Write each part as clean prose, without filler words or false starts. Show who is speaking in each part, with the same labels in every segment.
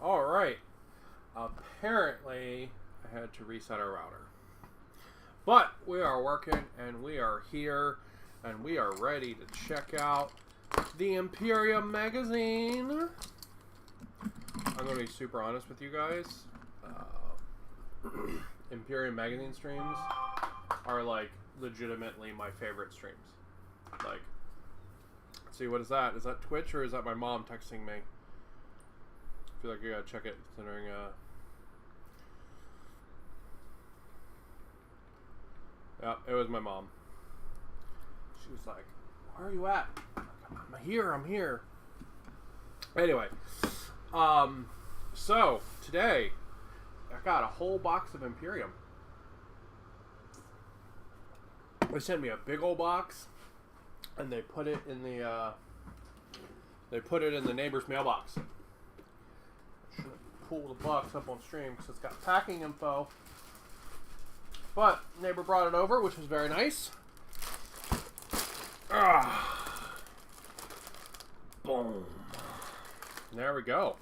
Speaker 1: Alright. Apparently, I had to reset our router. But we are working, and we are here, and we are ready to check out the Imperium magazine. I'm going to be super honest with you guys. Imperium magazine streams are, like, legitimately my favorite streams. Like, let's see, what is that? Is that Twitch, or is that my mom texting me? I feel like I gotta check it, considering, yeah, it was my mom. She was like, where are you at? I'm here. Anyway, so, today, I got a whole box of Imperium. They sent me a big old box, and they put it in the, neighbor's mailbox. Should pull the box up on stream because it's got packing info. But neighbor brought it over, which was very nice. Boom. There we go.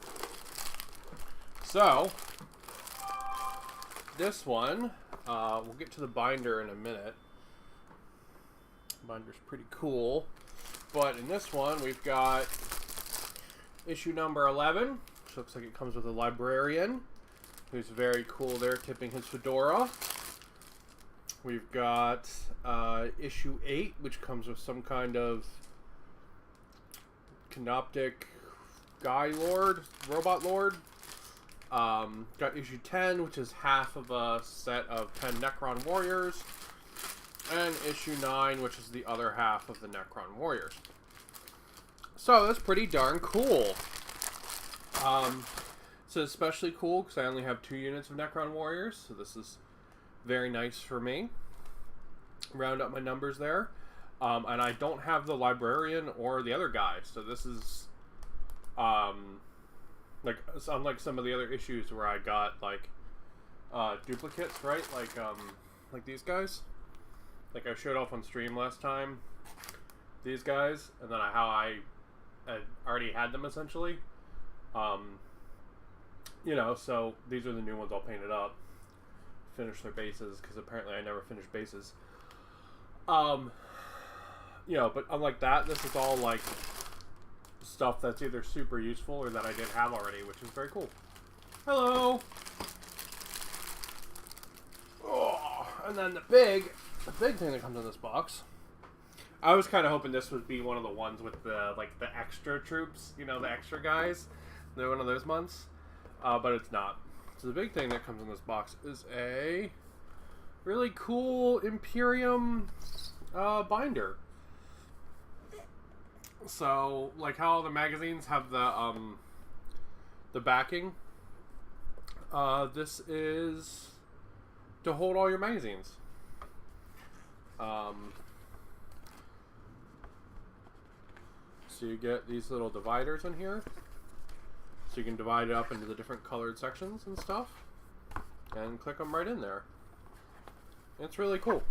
Speaker 1: So, this one, we'll get to the binder in a minute. Binder's pretty cool. But in this one, we've got issue number 11, which looks like it comes with a librarian, who's very cool there, tipping his fedora. We've got issue 8, which comes with some kind of canoptic guy lord, robot lord. Got issue 10, which is half of a set of 10 Necron Warriors. And issue 9, which is the other half of the Necron Warriors. So that's pretty darn cool. So especially cool because I only have 2 units of Necron Warriors, so this is very nice for me. Round up my numbers there. And I don't have the librarian or the other guy, so this is like, unlike some of the other issues where I got like duplicates, right? Like these guys. Like I showed off on stream last time, these guys, and then how I had already had them essentially. You know, so these are the new ones all painted up. Finish their bases, because apparently I never finished bases. You know, but unlike that, this is all like stuff that's either super useful or that I did have already, which is very cool. Hello! Oh, and then the big thing that comes in this box. I was kind of hoping this would be one of the ones with the the extra troops, you know, the extra guys. They're one of those months, but it's not. So the big thing that comes in this box is a really cool Imperium binder. So, like how all the magazines have the backing, this is to hold all your magazines. So you get these little dividers in here, so you can divide it up into the different colored sections and stuff, and click them right in there. It's really cool.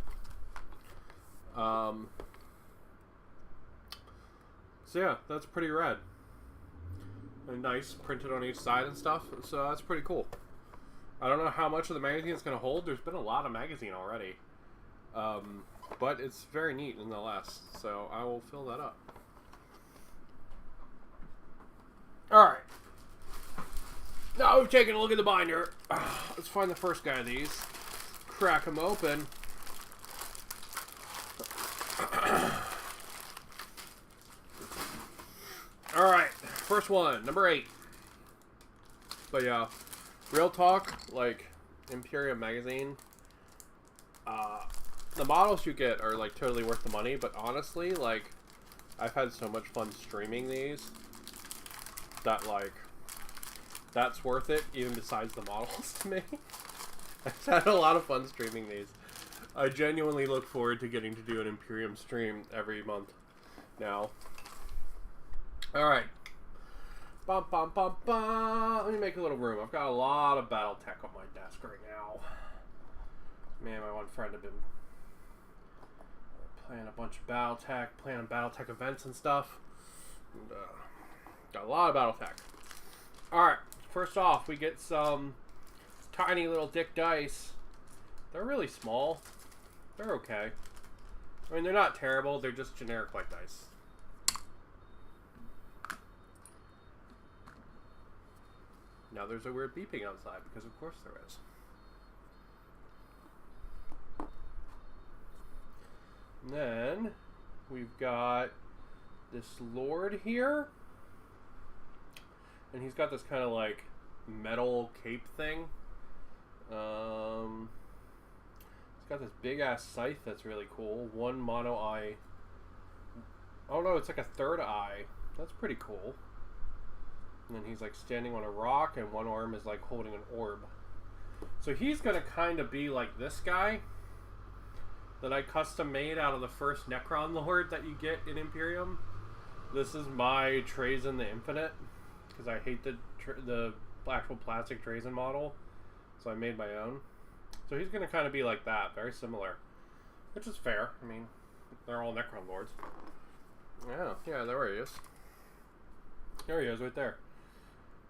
Speaker 1: So yeah, that's pretty rad. And nice, printed on each side and stuff, so that's pretty cool. I don't know how much of the magazine it's going to hold. There's been a lot of magazine already. But it's very neat nonetheless, so I will fill that up. Alright. Now we've taken a look at the binder. Let's find the first guy of these. Crack him open. Alright, first one, number 8. But yeah, real talk, like, Imperium magazine, the models you get are, like, totally worth the money, but honestly, like, I've had so much fun streaming these that, like, that's worth it, even besides the models to me. I've had a lot of fun streaming these. I genuinely look forward to getting to do an Imperium stream every month now. Alright. Bum, bum, bum, bum. Let me make a little room. I've got a lot of Battletech on my desk right now. Me and my one friend have been playing a bunch of Battletech, playing on Battletech events and stuff. And, got a lot of Battletech. Alright, first off, we get some tiny little dick dice. They're really small. They're okay. I mean, they're not terrible. They're just generic white dice. Now there's a weird beeping outside, because of course there is. And then we've got this Lord here. And he's got this kind of like metal cape thing. He's got this big ass scythe that's really cool. One mono eye. Oh no, it's like a third eye. That's pretty cool. And then he's like standing on a rock, and one arm is like holding an orb. So he's gonna kind of be like this guy that I custom made out of the first Necron Lord that you get in Imperium. This is my Trazen the Infinite, because I hate the actual plastic Trazen model, so I made my own. So he's gonna kind of be like that, very similar, which is fair. I mean, they're all Necron Lords. Yeah, there he is. There he is, right there.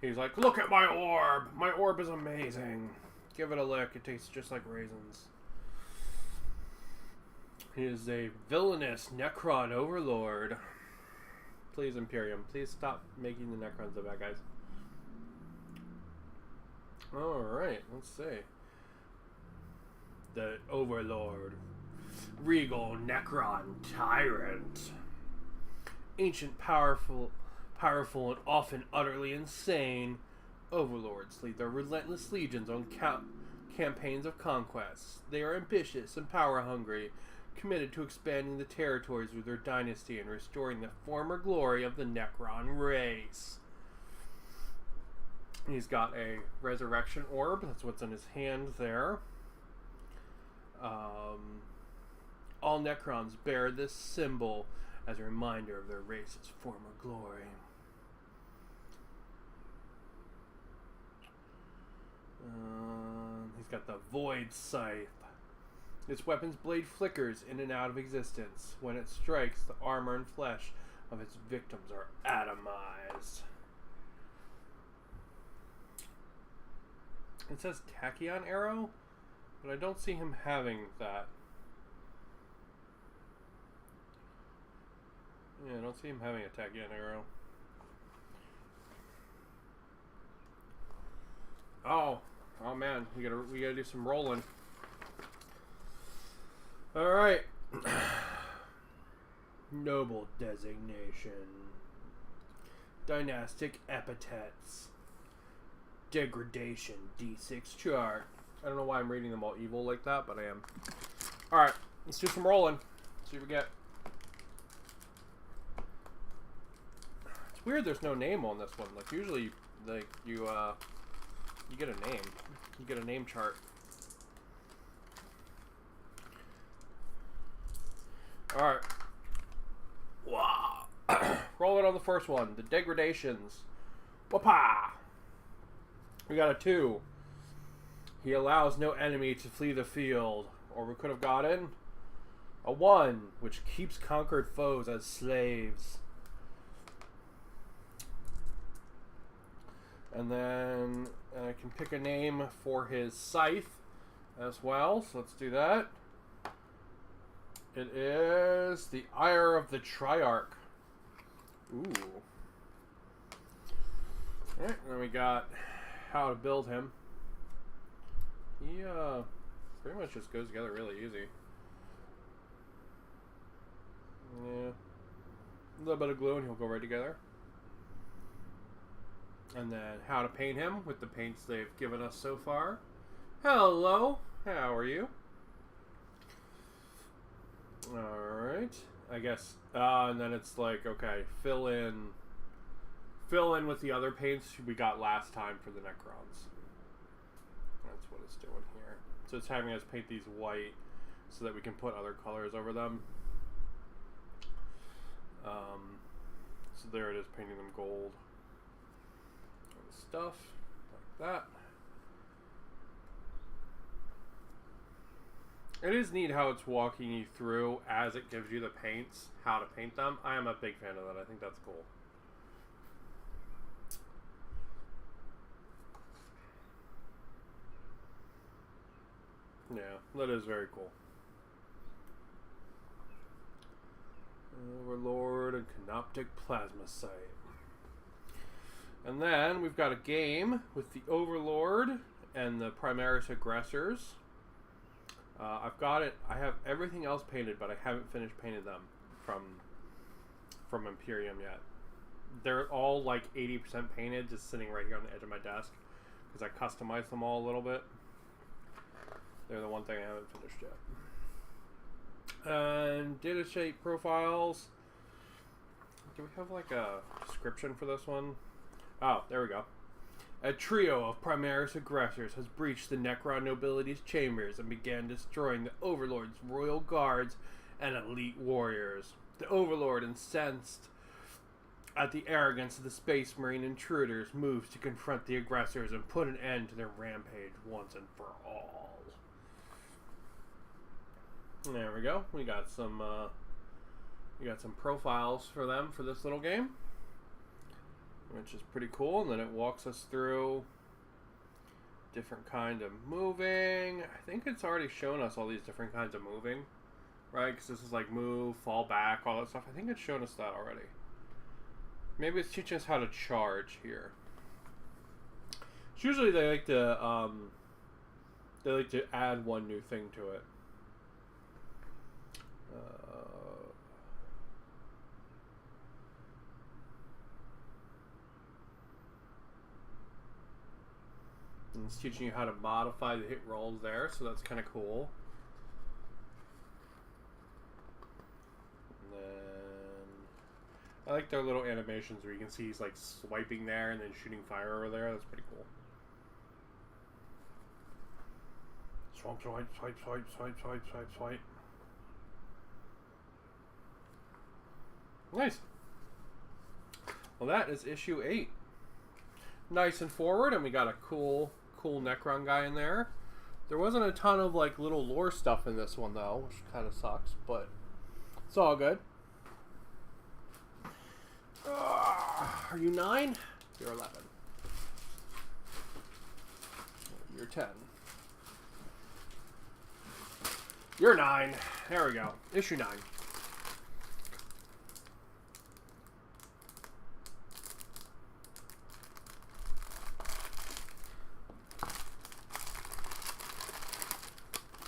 Speaker 1: He's like, look at my orb! My orb is amazing. Give it a lick. It tastes just like raisins. He is a villainous Necron Overlord. Please, Imperium, please stop making the Necrons the bad guys. Alright, let's see. The Overlord. Regal Necron Tyrant. Ancient, powerful and often utterly insane, overlords lead their relentless legions on campaigns of conquest. They are ambitious and power-hungry, committed to expanding the territories of their dynasty and restoring the former glory of the Necron race. He's got a resurrection orb. That's what's in his hand there. All Necrons bear this symbol as a reminder of their race's former glory. He's got the Void Scythe. Its weapon's blade flickers in and out of existence. When it strikes, the armor and flesh of its victims are atomized. It says Tachyon Arrow, but I don't see him having that. Yeah, I don't see him having a Tachyon Arrow. Oh man, we gotta do some rolling. All right. Noble designation. Dynastic epithets. Degradation D6 chart. I don't know why I'm reading them all evil like that, but I am. All right, let's do some rolling. See what we get. It's weird. There's no name on this one. Like usually, like you get a name. You get a name chart. Alright. Wow. Roll it on the first one. The degradations. Whoopah! We got a 2. He allows no enemy to flee the field. Or we could have gotten a 1, which keeps conquered foes as slaves. And then I can pick a name for his scythe as well. So let's do that. It is the Ire of the Triarch. Ooh. Alright, then we got how to build him. He pretty much just goes together really easy. Yeah. A little bit of glue and he'll go right together. And then how to paint him with the paints they've given us so far. Hello, how are you? Alright, I guess, and then it's like, okay, fill in with the other paints we got last time for the Necrons. That's what it's doing here. So it's having us paint these white so that we can put other colors over them. So there it is, painting them gold. Stuff like that. It is neat how it's walking you through as it gives you the paints, how to paint them. I am a big fan of that. I think that's cool. Yeah, that is very cool. Overlord and Canoptic Plasma Sight. And then we've got a game with the Overlord and the Primaris Aggressors. I've got it. I have everything else painted, but I haven't finished painting them from Imperium yet. They're all like 80% painted, just sitting right here on the edge of my desk because I customized them all a little bit. They're the one thing I haven't finished yet. And data shape profiles. Do we have like a description for this one? Oh, there we go. A trio of Primaris aggressors has breached the Necron nobility's chambers and began destroying the Overlord's royal guards and elite warriors. The Overlord, incensed at the arrogance of the Space Marine intruders, moves to confront the aggressors and put an end to their rampage once and for all. There we go. We got some profiles for them for this little game, which is pretty cool. And then it walks us through different kind of moving. I think it's already shown us all these different kinds of moving, right? Because this is like move, fall back, all that stuff. I think it's shown us that already. Maybe it's teaching us how to charge here. Usually they like to add one new thing to it. And it's teaching you how to modify the hit rolls there, so that's kind of cool. And then I like their little animations where you can see he's like swiping there and then shooting fire over there. That's pretty cool. Swipe, swipe, swipe, swipe, swipe, swipe, swipe, swipe. Nice. Well, that is issue 8. Nice and forward, and we got a cool Necron guy in there. There wasn't a ton of like little lore stuff in this one though, which kind of sucks, but it's all good. Are you 9? You're 11. You're 10. You're 9. There we go. Issue 9.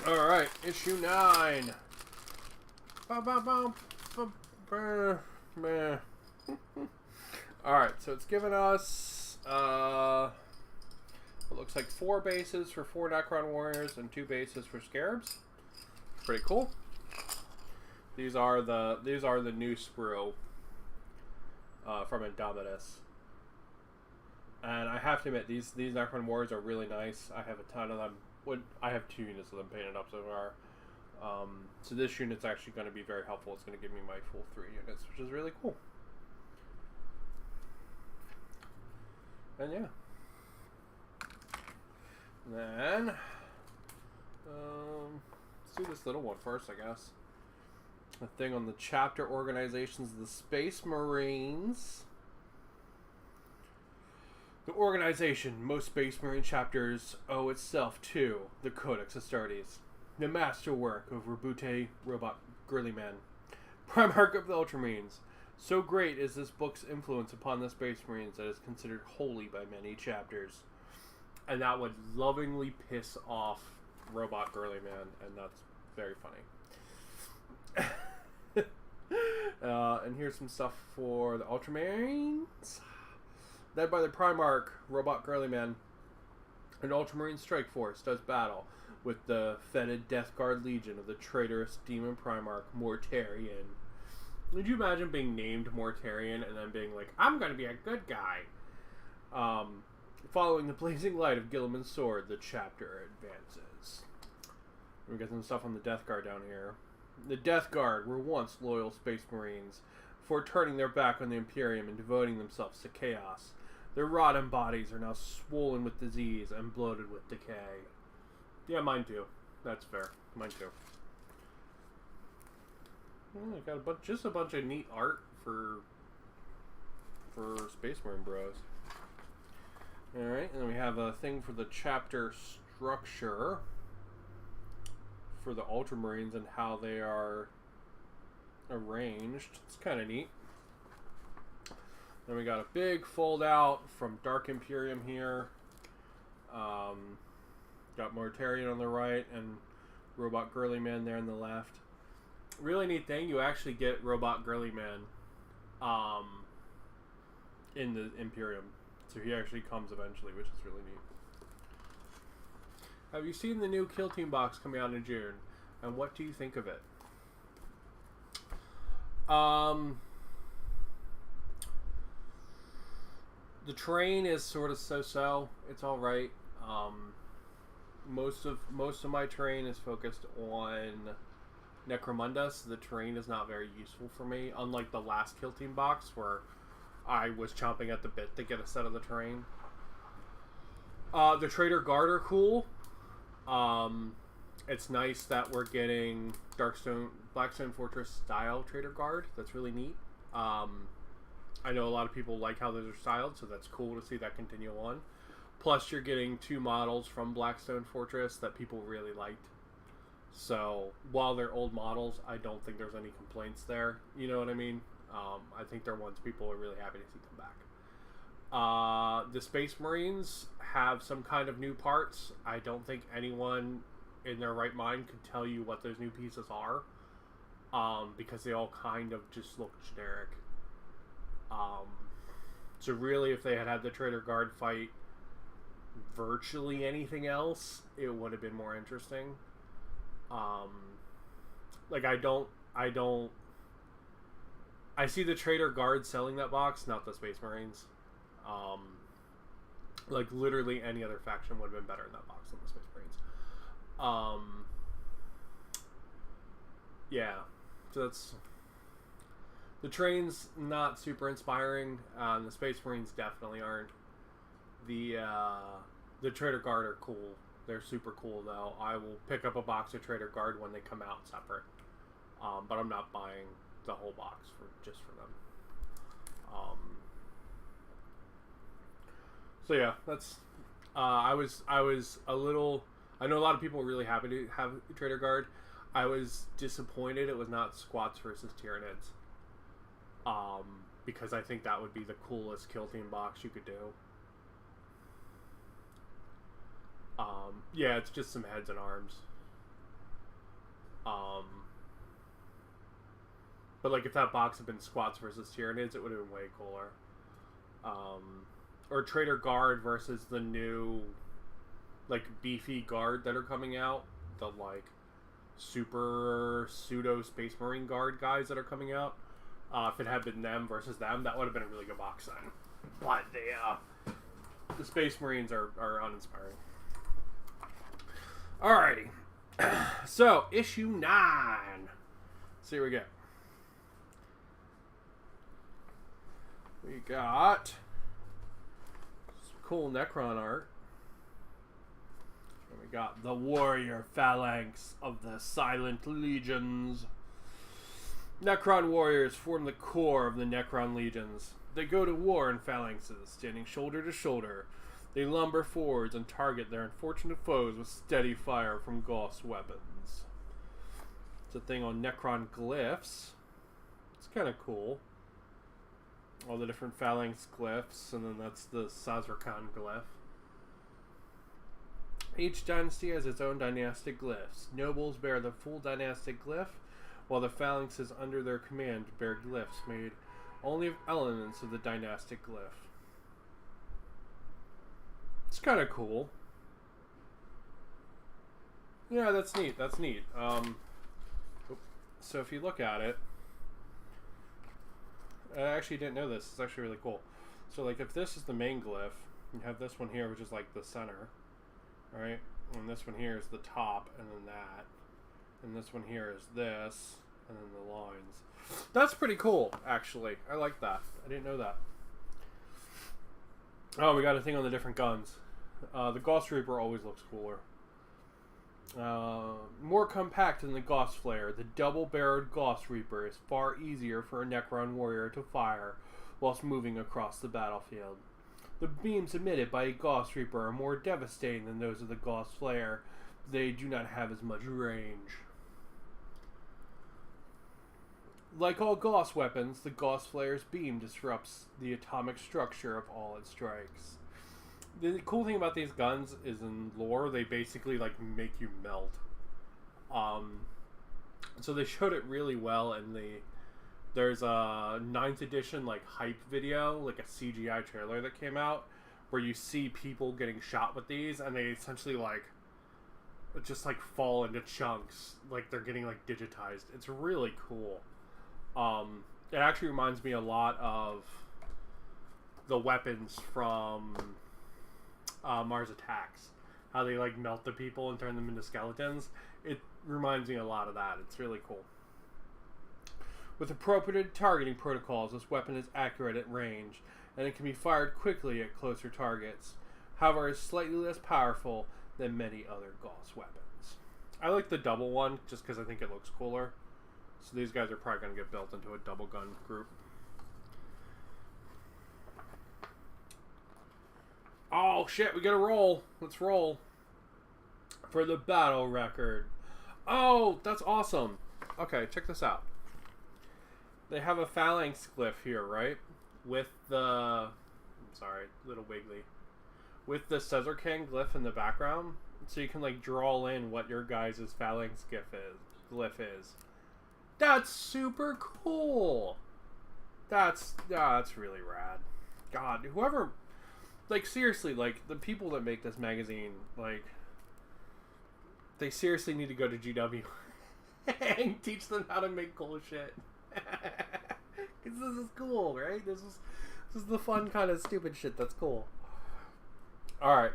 Speaker 1: Alright, issue 9. Alright, so it's given us it looks like 4 bases for 4 Necron Warriors and 2 bases for Scarabs. Pretty cool. These are the new sprue from Indomitus. And I have to admit, these Necron Warriors are really nice. I have a ton of them. I have 2 units of them painted up so far. So this unit's actually going to be very helpful. It's going to give me my full 3 units, which is really cool. And yeah. Then, let's do this little one first, I guess. The thing on the chapter organizations of the Space Marines. The organization most Space Marine chapters owe itself to the Codex Astartes, the masterwork of Rabute Robot Girlyman, Primarch of the Ultramarines. So great is this book's influence upon the Space Marines that it is considered holy by many chapters. And that would lovingly piss off Robot Girlyman, and that's very funny. And here's some stuff for the Ultramarines. Led by the Primarch, Robot Girlyman, an Ultramarine strike force does battle with the fetid Death Guard Legion of the traitorous Demon Primarch, Mortarion. Would you imagine being named Mortarion and then being like, I'm going to be a good guy? Following the blazing light of Gilliman's sword, the chapter advances. We got some stuff on the Death Guard down here. The Death Guard were once loyal Space Marines, before turning their back on the Imperium and devoting themselves to chaos. Their rotten bodies are now swollen with disease and bloated with decay. Yeah, mine too. That's fair. Mine too. I got just a bunch of neat art for Space Marine bros. Alright, and then we have a thing for the chapter structure. for the Ultramarines and how they are arranged. It's kind of neat. Then we got a big fold out from Dark Imperium here. Got Mortarion on the right and Robot Girly Man there on the left. Really neat thing, you actually get Robot Girly Man in the Imperium. So he actually comes eventually, which is really neat. Have you seen the new Kill Team box coming out in June? And what do you think of it? The terrain is sort of so-so. It's all right. Most of my terrain is focused on Necromunda, so the terrain is not very useful for me. Unlike the last Kill Team box, where I was chomping at the bit to get a set of the terrain. The Trader Guard are cool. It's nice that we're getting Blackstone Fortress style Trader Guard. That's really neat. I know a lot of people like how those are styled, so that's cool to see that continue on. Plus, you're getting 2 models from Blackstone Fortress that people really liked. So, while they're old models, I don't think there's any complaints there. You know what I mean? I think they're ones people are really happy to see come back. The Space Marines have some kind of new parts. I don't think anyone in their right mind could tell you what those new pieces are. Because they all kind of just look generic. So really, if they had the Trader Guard fight virtually anything else, it would have been more interesting. Like I see the Trader Guard selling that box, not the Space Marines. Like literally any other faction would have been better in that box than the Space Marines. Yeah, so that's... The train's not super inspiring. The Space Marines definitely aren't. The Trader Guard are cool. They're super cool, though. I will pick up a box of Trader Guard when they come out separate. But I'm not buying the whole box just for them. So yeah, that's... I was a little... I know a lot of people were really happy to have Trader Guard. I was disappointed it was not Squats versus Tyranids. Because I think that would be the coolest Kill Team box you could do. Yeah, it's just some heads and arms. But like if that box had been Squats versus Tyranids, it would have been way cooler. Or Trader Guard versus the new like beefy guard that are coming out. The like super pseudo Space Marine guard guys that are coming out. If it had been them versus them, that would have been a really good box then. But the Space Marines are uninspiring. Alrighty. So, issue 9. Let's see what we get. We got some cool Necron art. And we got the Warrior Phalanx of the Silent Legions. Necron Warriors form the core of the Necron Legions. They go to war in phalanxes, standing shoulder to shoulder. They lumber forwards and target their unfortunate foes with steady fire from Gauss weapons. It's a thing on Necron glyphs. It's kind of cool. All the different phalanx glyphs, and then that's the Sazerakan glyph. Each dynasty has its own dynastic glyphs. Nobles bear the full dynastic glyph, while the phalanxes under their command bear glyphs made only of elements of the dynastic glyph. It's kind of cool. Yeah, that's neat. That's neat. So if you look at it, I actually didn't know this. It's actually really cool. So like if this is the main glyph, you have this one here, which is like the center, right? And this one here is the top, and then that. And this one here is this, and then the lines. That's pretty cool, actually. I like that. I didn't know that. Oh, we got a thing on the different guns. The Gauss Reaper always looks cooler. More compact than the Gauss Flare, the double-barreled Gauss Reaper is far easier for a Necron Warrior to fire whilst moving across the battlefield. The beams emitted by a Gauss Reaper are more devastating than those of the Gauss Flare. they do not have as much range. Like all Gauss weapons, the Gauss Flare's beam disrupts the atomic structure of all it strikes. The cool thing about these guns is in lore, they basically like make you melt. So they showed it really well in there's a 9th edition like hype video, like a CGI trailer that came out, where you see people getting shot with these, and they essentially like just like fall into chunks, like they're getting like digitized. It's really cool. It actually reminds me a lot of the weapons from Mars Attacks. How they like melt the people and turn them into skeletons. It reminds me a lot of that. It's really cool. With appropriate targeting protocols, this weapon is accurate at range, and it can be fired quickly at closer targets. However, it's slightly less powerful than many other Gauss weapons. I like the double one just because I think it looks cooler. So these guys are probably going to get built into a double gun group. Oh shit, we gotta roll. Let's roll. For the battle record. Oh, that's awesome. Okay, check this out. They have a Phalanx glyph here, right? With the... I'm sorry, little wiggly. With the Caesar King glyph in the background. So you can like draw in what your guys' Phalanx glyph is. That's super cool. That's really rad. God, whoever... Like, seriously, like, the people that make this magazine, like, they seriously need to go to GW and teach them how to make cool shit. Because this is cool, right? This is the fun kind of stupid shit that's cool. Alright,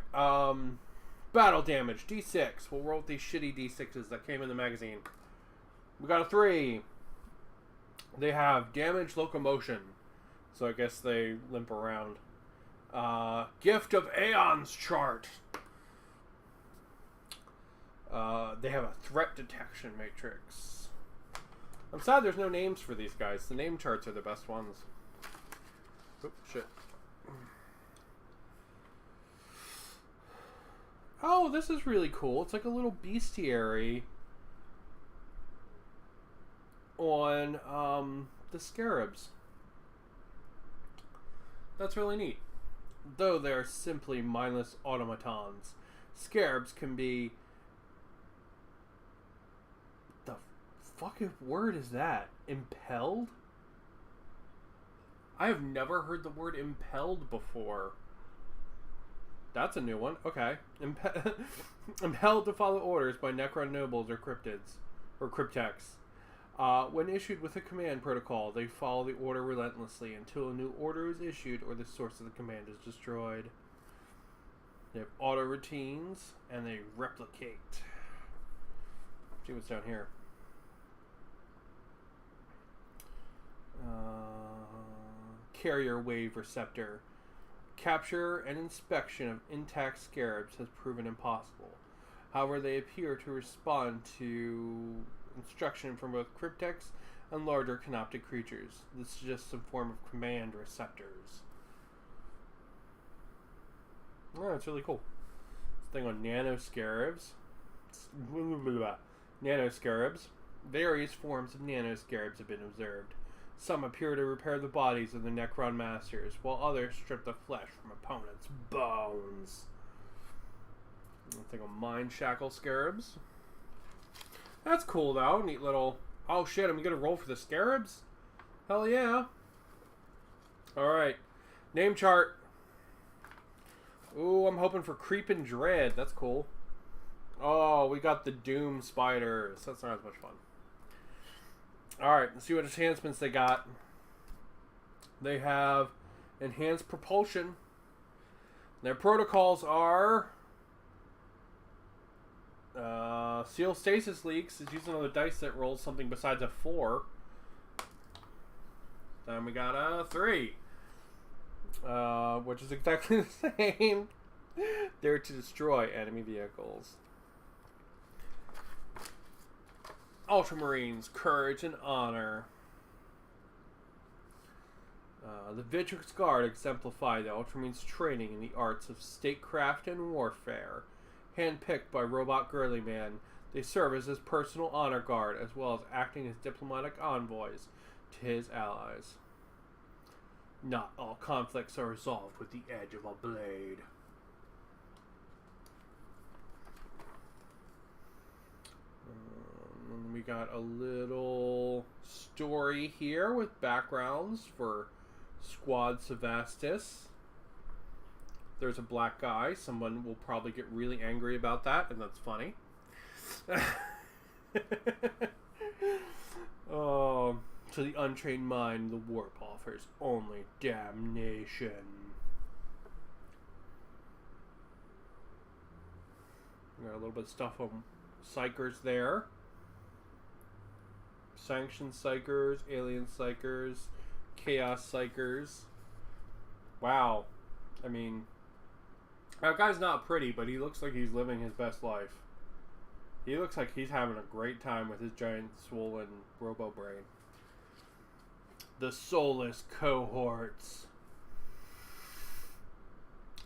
Speaker 1: battle damage, D6. We'll roll with these shitty D6s that came in the magazine. We got a 3. They have damage locomotion. So I guess they limp around. Gift of Aeons chart. They have a threat detection matrix. I'm sad there's no names for these guys. The name charts are the best ones. Oop, shit. Oh, this is really cool. It's like a little bestiary on the Scarabs. That's really neat. Though they are simply mindless automatons, Scarabs can be... The fucking word is that? Impelled? I have never heard the word impelled before. That's a new one. Okay. Impelled to follow orders by Necron nobles or cryptids. Or cryptex. When issued with a command protocol, they follow the order relentlessly until a new order is issued or the source of the command is destroyed. They have auto routines, and they replicate. See what's down here. Carrier wave receptor. Capture and inspection of intact scarabs has proven impossible. However, they appear to respond to instruction from both cryptex and larger canoptic creatures. This is just some form of command receptors. Oh, that's really cool. This thing on Nano Scarabs. Nano Scarabs. Various forms of Nano Scarabs have been observed. Some appear to repair the bodies of the Necron Masters, while others strip the flesh from opponents' bones. I think on Mind Shackle Scarabs. That's cool though. Neat little... Oh shit, I'm gonna roll for the Scarabs? Hell yeah. Alright. Name chart. Ooh, I'm hoping for Creepin' Dread. That's cool. Oh, we got the Doom Spiders. That's not as much fun. Alright, let's see what enhancements they got. They have enhanced propulsion. Their protocols are... Seal Stasis Leaks is using another dice that rolls something besides a 4. Then we got a 3. Which is exactly the same. They're to destroy enemy vehicles. Ultramarines, Courage and Honor. The Victrix Guard exemplify the Ultramarines' training in the arts of statecraft and warfare. Handpicked by Robot Girly Man, they serve as his personal honor guard, as well as acting as diplomatic envoys to his allies. Not all conflicts are resolved with the edge of a blade. We got a little story here with backgrounds for Squad Sevastus. There's a black guy. Someone will probably get really angry about that, and that's funny. Oh, to the untrained mind, the warp offers only damnation. We got a little bit of stuff on Psychers there. Sanctioned Psychers, Alien Psychers, Chaos Psychers. Wow. I mean, that guy's not pretty, but he looks like he's living his best life. He looks like he's having a great time with his giant swollen robo-brain. The Soulless Cohorts.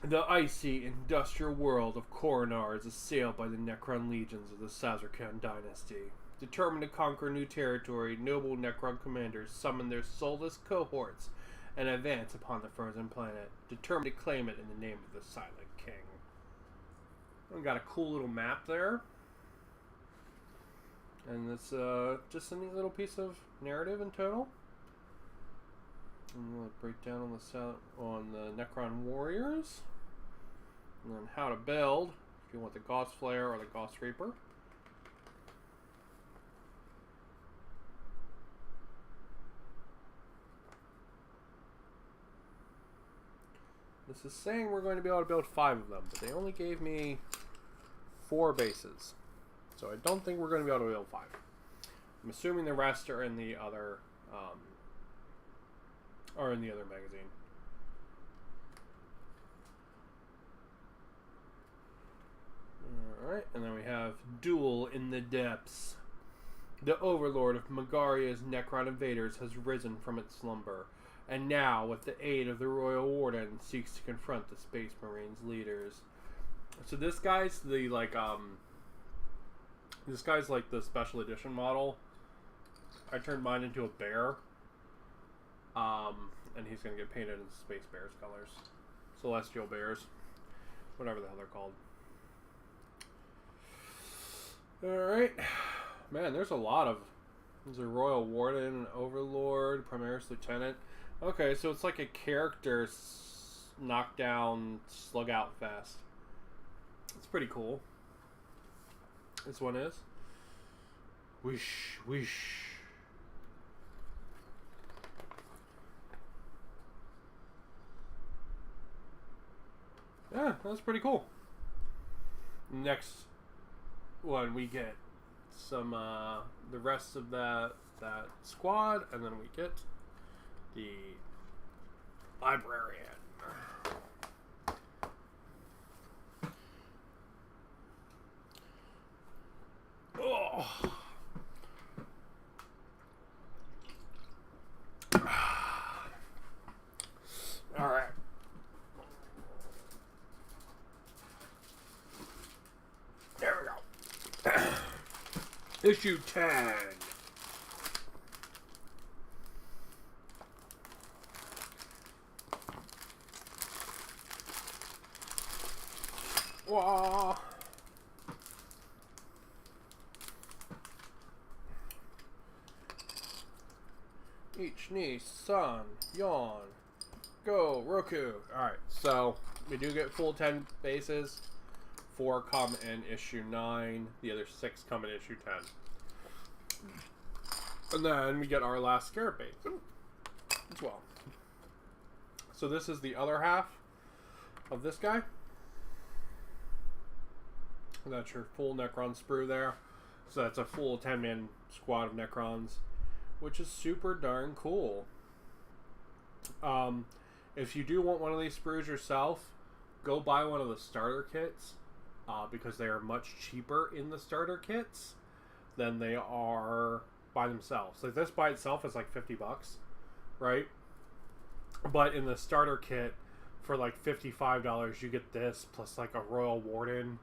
Speaker 1: The icy industrial world of Coronar is assailed by the Necron legions of the Sazerkan dynasty. Determined to conquer new territory, noble Necron commanders summon their Soulless Cohorts and advance upon the frozen planet, determined to claim it in the name of the Silent King. We got a cool little map there. And it's just a neat little piece of narrative in total. And we'll break down on the Necron Warriors. And then how to build, if you want the Gauss Flare or the Gauss Reaper. This is saying we're going to be able to build 5 of them, but they only gave me 4 bases. So I don't think we're going to be able to build 5. I'm assuming the rest are in the other magazine. Alright, and then we have Duel in the Depths. The Overlord of Megaria's Necron invaders has risen from its slumber, and now, with the aid of the Royal Warden, seeks to confront the Space Marines leaders. So this guy's the the special edition model. I turned mine into a bear. And he's gonna get painted in Space Bears colors. Celestial Bears. Whatever the hell they're called. Alright. Man, there's a lot of... There's a Royal Warden, Overlord, Primaris Lieutenant. Okay, so it's like a character knockdown, slug out fest. It's pretty cool. This one is. Wish, wish. Yeah, that's pretty cool. Next one, we get some the rest of that squad, and then we get the librarian. Oh. All right. There we go. Issue 10. Wah. Each knee, sun, yawn, go, Roku. Alright, so we do get full 10 bases. 4 come in issue 9. The other 6 come in issue 10. And then we get our last Scarab base as well. So this is the other half of this guy. And that's your full Necron sprue there. So that's a full 10-man squad of Necrons, which is super darn cool. If you do want one of these sprues yourself, go buy one of the starter kits, because they are much cheaper in the starter kits than they are by themselves. Like this by itself is like $50, right? But in the starter kit, for like $55, you get this plus like a Royal Warden,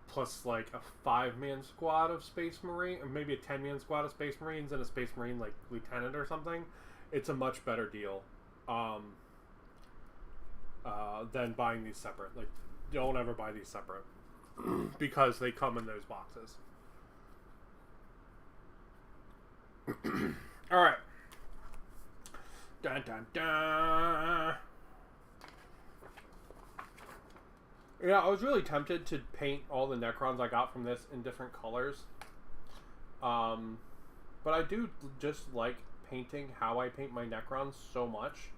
Speaker 1: plus like a 5-man squad of Space Marine, or maybe a 10-man squad of Space Marines and a Space Marine like lieutenant or something, it's a much better deal than buying these separate. Like, don't ever buy these separate because they come in those boxes. All right. Dun dun dun. Yeah, I was really tempted to paint all the Necrons I got from this in different colors. But I do just like painting how I paint my Necrons so much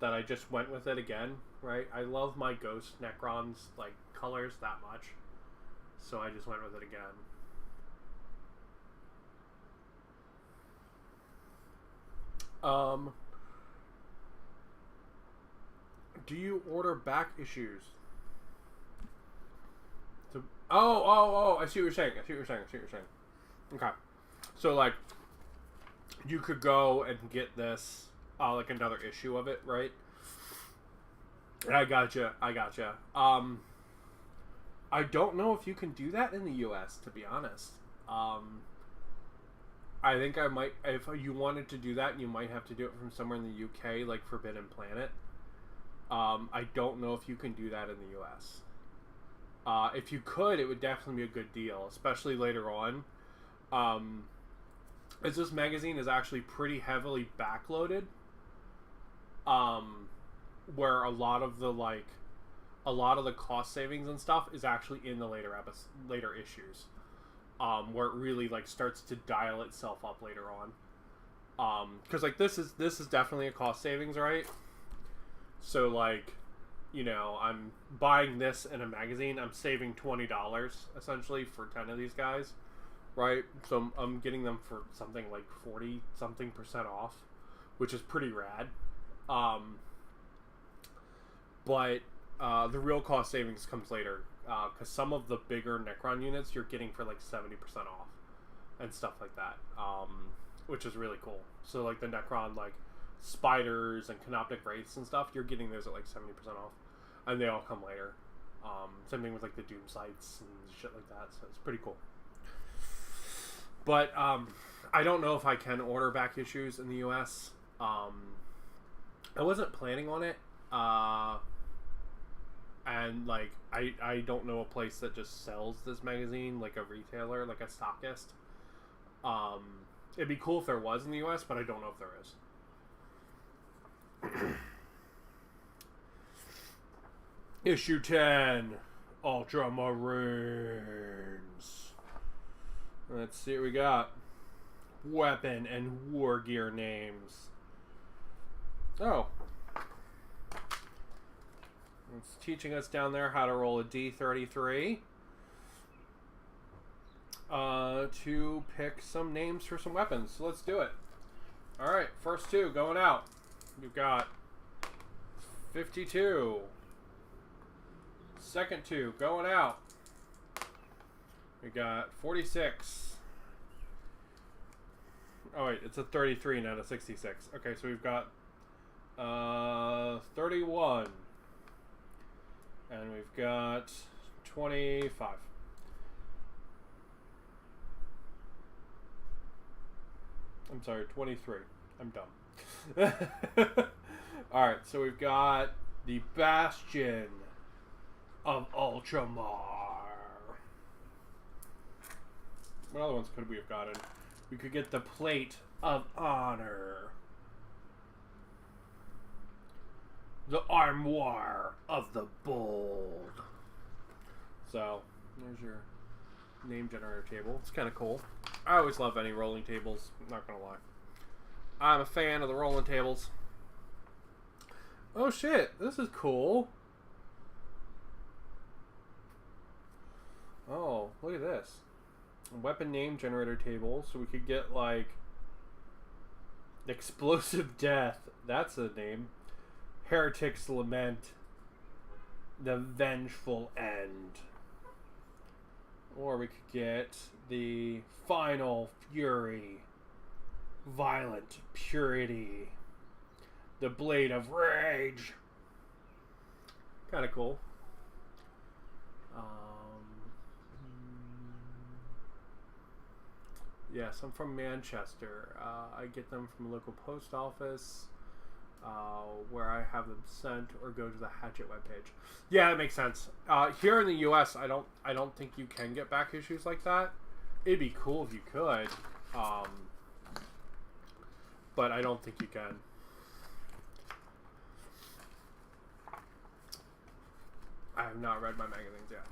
Speaker 1: that I just went with it again, right? I love my Ghost Necrons, like, colors that much. So I just went with it again. Do you order back issues? So, I see what you're saying. Okay. So, like, you could go and get this, like, another issue of it, right? I gotcha. I don't know if you can do that in the US, to be honest. I think I might, if you wanted to do that, you might have to do it from somewhere in the UK, like Forbidden Planet. I don't know if you can do that in the US. If you could, it would definitely be a good deal, especially later on. As this magazine is actually pretty heavily backloaded, where a lot of the cost savings and stuff is actually in the later issues, where it really like starts to dial itself up later on. Because like this is definitely a cost savings, right? So like, you know, I'm buying this in a magazine. I'm saving $20 essentially for 10 of these guys, right? So I'm getting them for something like 40-something% off, which is pretty rad. But the real cost savings comes later, because some of the bigger Necron units you're getting for like 70% off and stuff like that, which is really cool. So like the Necron like spiders and canoptic wraiths and stuff, you're getting those at like 70% off, and they all come later. Same thing with like the Doom Scythes and shit like that, so it's pretty cool. But I don't know if I can order back issues in the US. I wasn't planning on it, and like I don't know a place that just sells this magazine, like a retailer, like a stockist. It'd be cool if there was in the US, but I don't know if there is. Issue 10, Ultramarines. Let's see what we got. Weapon and war gear names. Oh. It's teaching us down there how to roll a D33 to pick some names for some weapons. So let's do it. Alright, first two going out. We've got 52. Second two going out. We got 46. Oh wait, it's a 33, not a 66. Okay, so we've got 31. And we've got 25. I'm sorry, 23. I'm dumb. Alright, so we've got the Bastion of Ultramar. What other ones could we have gotten? We could get the Plate of Honor. The Armoire of the Bold. So, there's your name generator table. It's kind of cool. I always love any rolling tables, not gonna lie. I'm a fan of the rolling tables. Oh shit, this is cool. Oh, look at this. A weapon name generator table, so we could get like Explosive Death. That's a name. Heretic's Lament. The Vengeful End. Or we could get the Final Fury. Violent Purity. The Blade of Rage. Kind of cool. Yes, I'm from Manchester. I get them from a local post office, where I have them sent, or go to the Hatchet webpage. Yeah, that makes sense. Here in the U.S., I don't think you can get back issues like that. It'd be cool if you could, but I don't think you can. I have not read my magazines yet.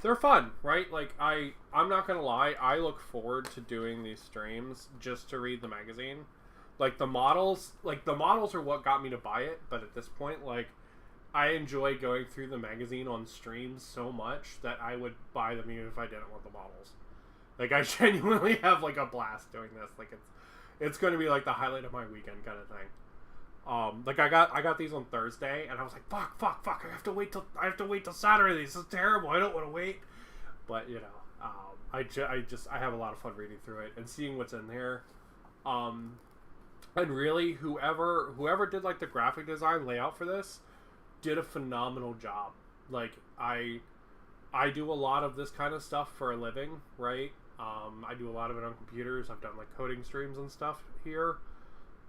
Speaker 1: They're fun, right? Like, I'm not gonna lie, I look forward to doing these streams just to read the magazine. Like, the models are what got me to buy it, but at this point, like, I enjoy going through the magazine on streams so much that I would buy them even if I didn't want the models. Like, I genuinely have, like, a blast doing this. Like, it's going to be, like, the highlight of my weekend kind of thing. Like, I got these on Thursday, and I was like, fuck, I have to wait till Saturday. This is terrible. I don't want to wait. But, you know, I have a lot of fun reading through it and seeing what's in there. And really, whoever did, like, the graphic design layout for this did a phenomenal job. Like, I do a lot of this kind of stuff for a living, right? I do a lot of it on computers. I've done, like, coding streams and stuff here.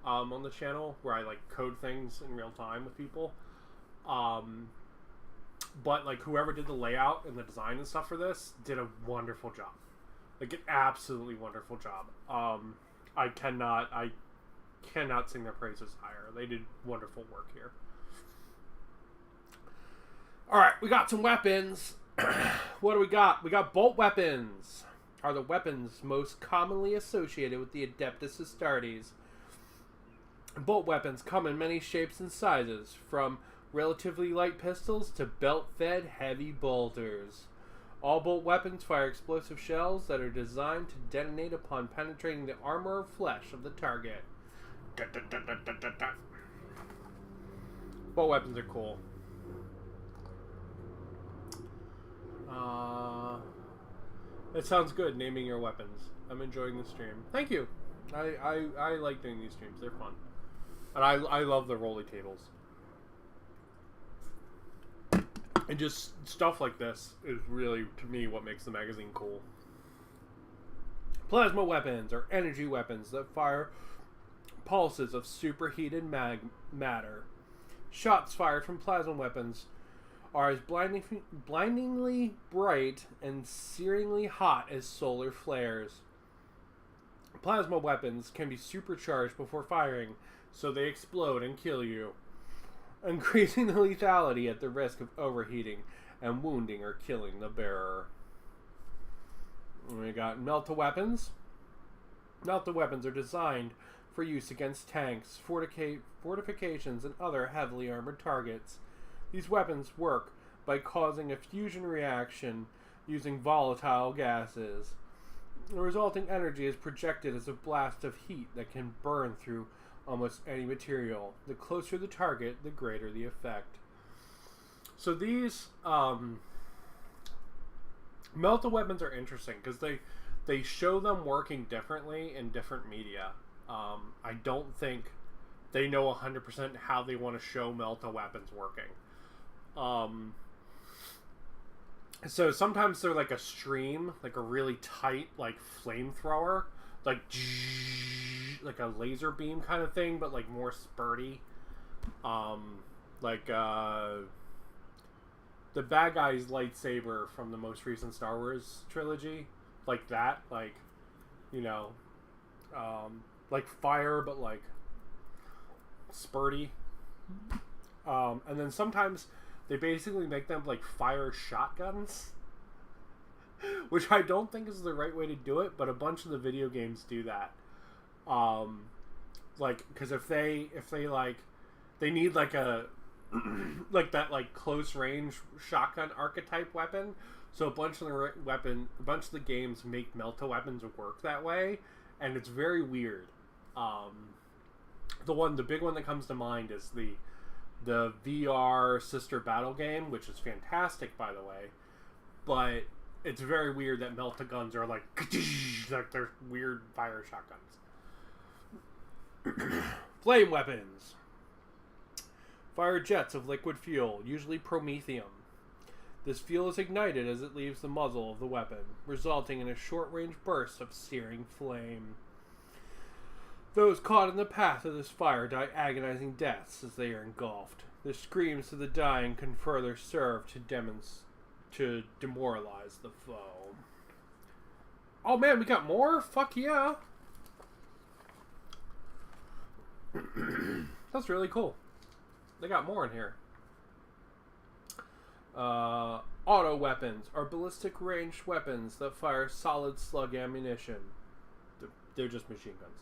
Speaker 1: On the channel, where I, like, code things in real time with people. But, like, whoever did the layout and the design and stuff for this did a wonderful job. Like, an absolutely wonderful job. I cannot sing their praises higher. They did wonderful work here. Alright, we got some weapons. What do we got? We got bolt weapons. Are the weapons most commonly associated with the Adeptus Astartes. Bolt weapons come in many shapes and sizes, from relatively light pistols to belt-fed heavy bolters. All bolt weapons fire explosive shells that are designed to detonate upon penetrating the armor or flesh of the target. Bolt weapons are cool. It sounds good, naming your weapons. I'm enjoying the stream. Thank you. I like doing these streams. They're fun. And I love the rolly tables. And just stuff like this is really, to me, what makes the magazine cool. Plasma weapons are energy weapons that fire pulses of superheated matter. Shots fired from plasma weapons are as blindingly bright and searingly hot as solar flares. Plasma weapons can be supercharged before firing, so they explode and kill you, increasing the lethality at the risk of overheating and wounding or killing the bearer. We got Melta weapons. Melta weapons are designed for use against tanks, fortifications, and other heavily armored targets. These weapons work by causing a fusion reaction using volatile gases. The resulting energy is projected as a blast of heat that can burn through almost any material. The closer the target, the greater the effect. So these Melta weapons are interesting because they show them working differently in different media. I don't think they know 100% how they want to show Melta weapons working. So sometimes they're like a stream, like a really tight, like, flamethrower, like a laser beam kind of thing, but like more spurty. Like the bad guy's lightsaber from the most recent Star Wars trilogy, like that, like, you know, like fire, but like spurty. And then sometimes they basically make them like fire shotguns, which I don't think is the right way to do it, but a bunch of the video games do that. Like, because if they like, they need like a like that, like, close range shotgun archetype weapon. So a bunch of the games make Melta weapons work that way, and it's very weird. The big one that comes to mind is the VR sister battle game, which is fantastic, by the way, but it's very weird that Melta guns are like they're weird fire shotguns. Flame weapons fire jets of liquid fuel, usually promethium. This fuel is ignited as it leaves the muzzle of the weapon, resulting in a short-range burst of searing flame. Those caught in the path of this fire die agonizing deaths as they are engulfed. The screams of the dying can further serve to demoralize the foe. Oh man, we got more? Fuck yeah! That's really cool. They got more in here. Auto weapons are ballistic ranged weapons that fire solid slug ammunition. They're just machine guns.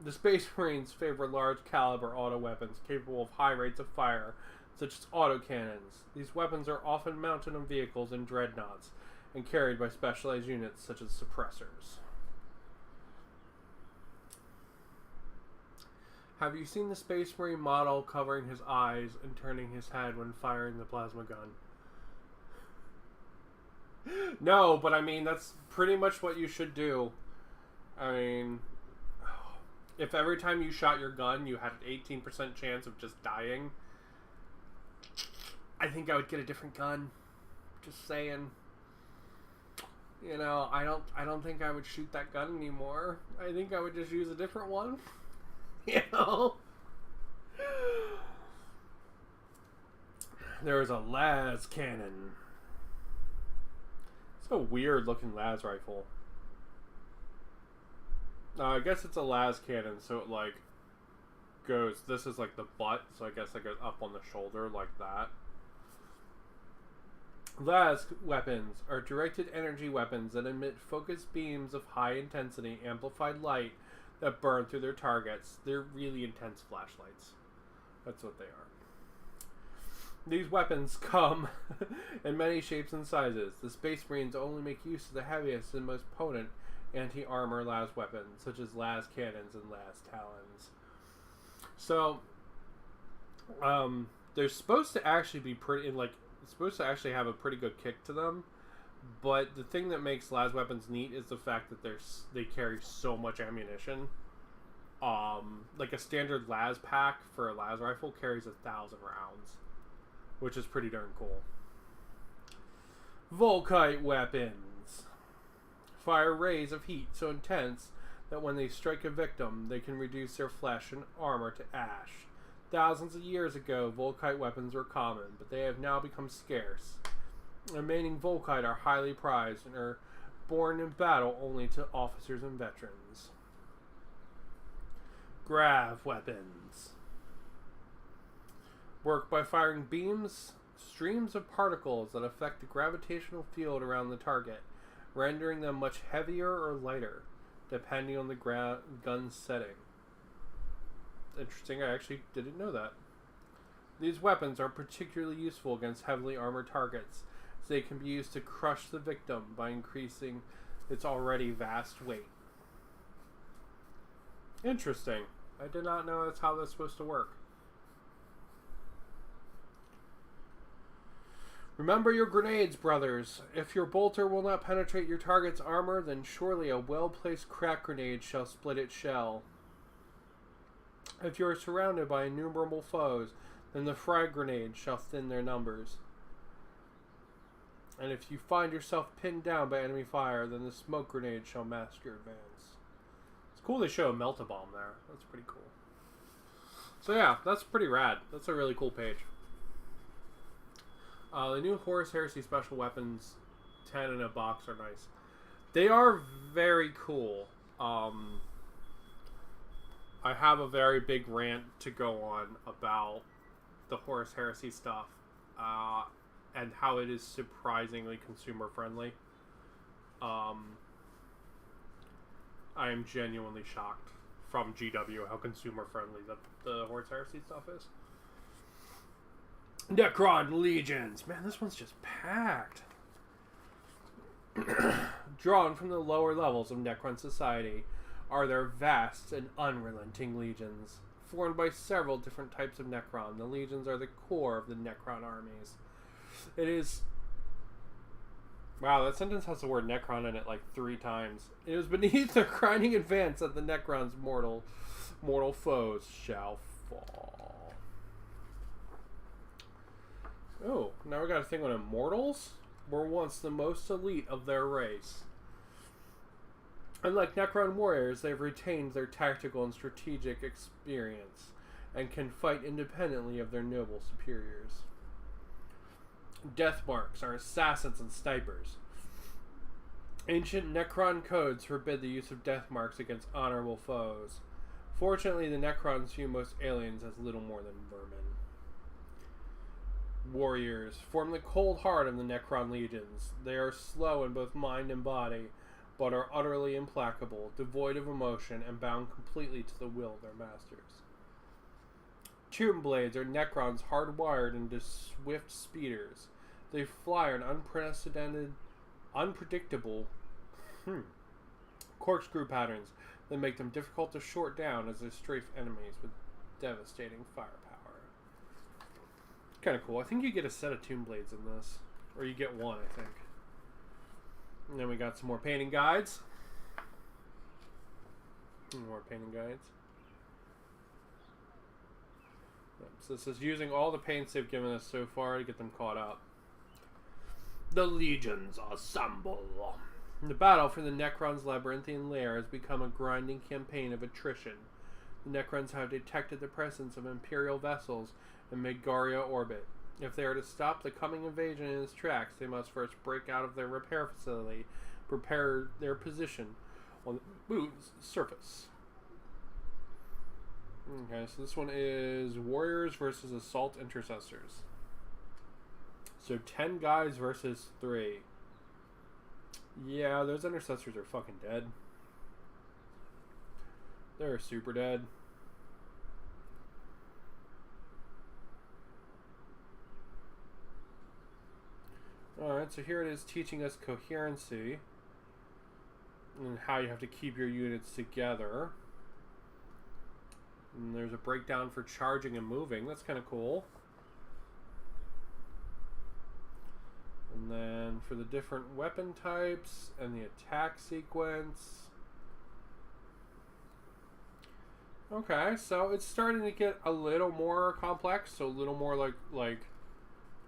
Speaker 1: The Space Marines favor large caliber auto weapons capable of high rates of fire, such as autocannons. These weapons are often mounted on vehicles and dreadnoughts and carried by specialized units such as suppressors. Have you seen the Space Marine model covering his eyes and turning his head when firing the plasma gun? No, but I mean, that's pretty much what you should do. I mean, if every time you shot your gun you had an 18% chance of just dying, I think I would get a different gun. Just saying. You know, I don't think I would shoot that gun anymore. I think I would just use a different one. You know? There is a las cannon. It's a weird looking las rifle. I guess it's a las cannon, so it like goes, this is like the butt, so I guess it goes up on the shoulder like that. Las weapons are directed energy weapons that emit focused beams of high intensity amplified light that burn through their targets. They're really intense flashlights. That's what they are. These weapons come in many shapes and sizes. The Space Marines only make use of the heaviest and most potent anti-armor las weapons, such as las cannons and las talons. So, they're supposed to actually be pretty, like, it's supposed to actually have a pretty good kick to them. But the thing that makes las weapons neat is the fact that they carry so much ammunition. Like a standard las pack for a las rifle carries 1,000 rounds, which is pretty darn cool. Volcanite Weapons fire rays of heat so intense that when they strike a victim, they can reduce their flesh and armor to ash. Thousands of years ago, Volcanite weapons were common, but they have now become scarce. Remaining Volcanite are highly prized and are born in battle only to officers and veterans. Grav weapons work by firing streams of particles that affect the gravitational field around the target, rendering them much heavier or lighter, depending on the gun's setting. Interesting, I actually didn't know that. These weapons are particularly useful against heavily armored targets, so they can be used to crush the victim by increasing its already vast weight. Interesting. I did not know that's how that's supposed to work. Remember your grenades, brothers. If your bolter will not penetrate your target's armor, then surely a well-placed crack grenade shall split its shell. If you are surrounded by innumerable foes, then the frag grenade shall thin their numbers. And if you find yourself pinned down by enemy fire, then the smoke grenade shall mask your advance. It's cool they show a melt-a-bomb there. That's pretty cool. So yeah, that's pretty rad. That's a really cool page. The new Horus Heresy special weapons 10 in a box are nice. They are very cool. I have a very big rant to go on about the Horus Heresy stuff and how it is surprisingly consumer friendly. I am genuinely shocked from GW how consumer friendly the Horus Heresy stuff is. Necron Legions. Man, this one's just packed. Drawn from the lower levels of Necron society are their vast and unrelenting legions. Formed by several different types of Necron, the legions are the core of the Necron armies. It is... Wow, that sentence has the word Necron in it like 3 times. It is beneath their grinding advance that the Necron's mortal foes shall fall. Oh, now we got a thing on Immortals. Were once the most elite of their race. Unlike Necron Warriors, they've retained their tactical and strategic experience and can fight independently of their noble superiors. Death Marks are assassins and snipers. Ancient Necron codes forbid the use of death marks against honorable foes. Fortunately, the Necrons view most aliens as little more than vermin. Warriors form the cold heart of the Necron legions. They are slow in both mind and body, but are utterly implacable, devoid of emotion, and bound completely to the will of their masters. Tomb Blades are Necrons hardwired into swift speeders. They fly in unpredictable corkscrew patterns that make them difficult to short down as they strafe enemies with devastating firepower. Kind of cool. I think you get a set of Tomb Blades in this. Or you get one, I think. And then we got some more painting guides. More painting guides. So this is using all the paints they've given us so far to get them caught up. The legions assemble. The battle for the Necron's labyrinthian lair has become a grinding campaign of attrition. The Necrons have detected the presence of Imperial vessels in Megaria orbit. If they are to stop the coming invasion in its tracks, they must first break out of their repair facility, prepare their position on the moon's surface. Okay, so this one is Warriors versus Assault Intercessors. So 10 guys versus 3. Yeah, those Intercessors are fucking dead. They're super dead. Alright, so here it is teaching us coherency and how you have to keep your units together. And there's a breakdown for charging and moving. That's kind of cool. And then for the different weapon types and the attack sequence. Okay, so it's starting to get a little more complex, so a little more like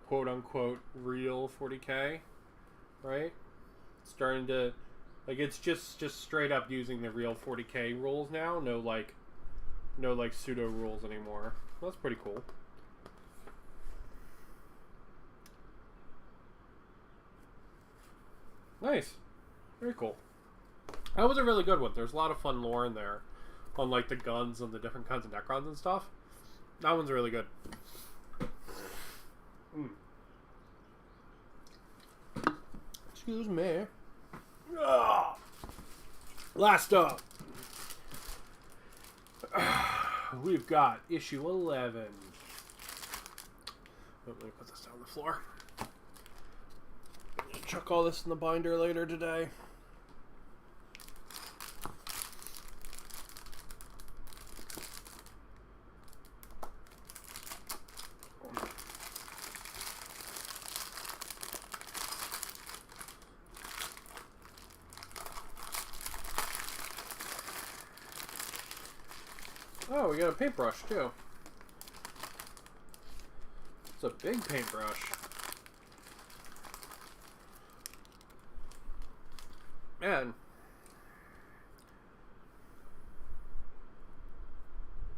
Speaker 1: quote unquote real 40k, right? Starting to it's just straight up using the real 40k rules now. No pseudo rules anymore. Well, that's pretty cool. Nice. Very cool. That was a really good one. There's a lot of fun lore in there on like the guns and the different kinds of Necrons and stuff. That one's really good. Excuse me. Last up, we've got issue 11. Let me put this down on the floor. Chuck all this in the binder later today. Oh, we got a paintbrush too. It's a big paintbrush. Man.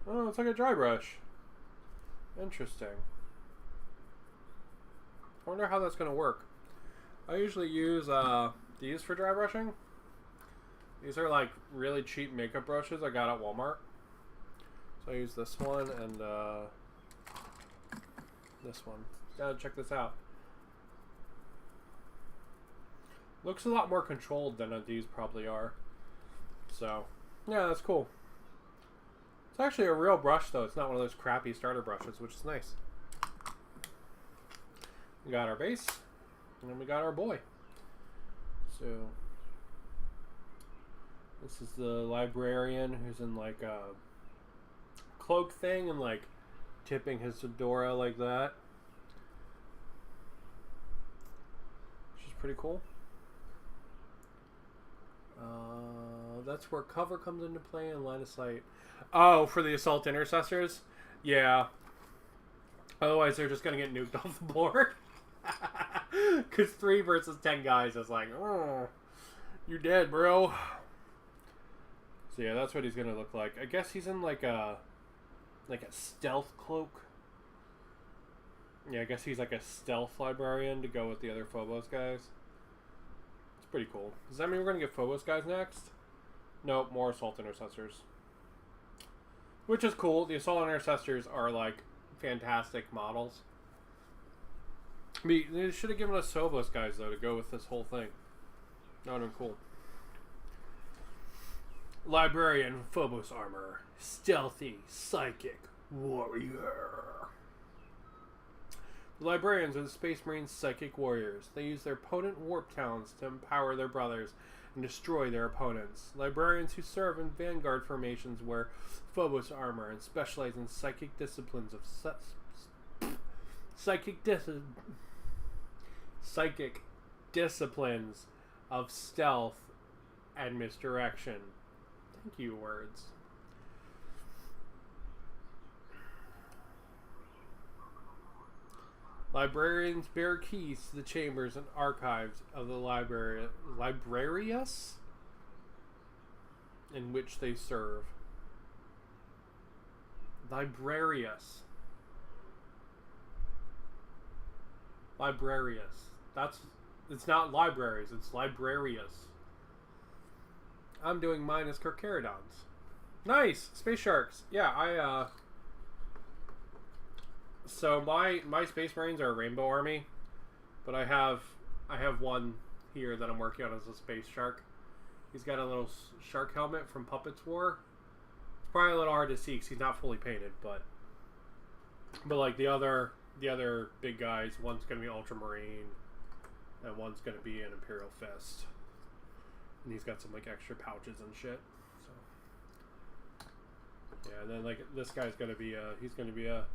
Speaker 1: Oh, it's like a dry brush. Interesting. I wonder how that's going to work. I usually use these for dry brushing. These are like really cheap makeup brushes I got at Walmart. So I use this one and this one. Gotta check this out. Looks a lot more controlled than these probably are. So, yeah, that's cool. It's actually a real brush, though. It's not one of those crappy starter brushes, which is nice. We got our base, and then we got our boy. So, this is the librarian who's in, like, a cloak thing and, like, tipping his fedora like that. Which is pretty cool. That's where cover comes into play and line of sight. Oh, for the assault intercessors? Yeah. Otherwise, they're just gonna get nuked off the board. Because 3 versus 10 guys is like, oh, you're dead, bro. So yeah, that's what he's gonna look like. I guess he's in like a stealth cloak. Yeah, I guess he's like a stealth librarian to go with the other Phobos guys. It's pretty cool. Does that mean we're gonna get Phobos guys next? Nope, more assault intercessors. Which is cool. The assault intercessors are like fantastic models. I mean, they should have given us Phobos guys though to go with this whole thing. That would have been cool. Librarian Phobos armor. Stealthy Psychic Warrior. The Librarians are the Space Marines Psychic Warriors. They use their potent warp talents to empower their brothers and destroy their opponents. Librarians who serve in vanguard formations wear Phobos armor and specialize in psychic disciplines of psychic disciplines of stealth and misdirection. Thank you, words. Librarians bear keys to the chambers and archives of the librarius in which they serve. Librarius. It's not libraries, it's librarius. I'm doing mine as Carcharodons. Nice! Space Sharks. Yeah, so my Space Marines are a Rainbow Army, but I have one here that I'm working on as a Space Shark. He's got a little shark helmet from Puppets War. It's probably a little hard to see because he's not fully painted, but like the other big guys, one's gonna be Ultramarine, and one's gonna be an Imperial Fist, and he's got some like extra pouches and shit. So yeah, and then like this guy's gonna be he's gonna be a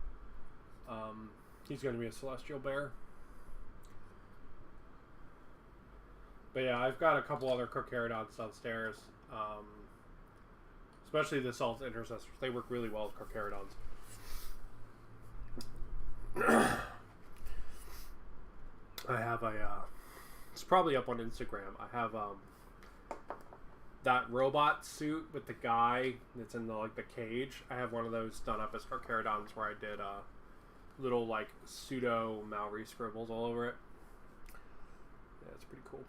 Speaker 1: Celestial Bear. But yeah, I've got a couple other Carcharodons downstairs. Especially the Assault Intercessors. They work really well with Carcharodons. I have it's probably up on Instagram. I have that robot suit with the guy that's in the cage. I have one of those done up as Carcharodons where I did little like pseudo Maori scribbles all over it. Yeah, it's pretty cool.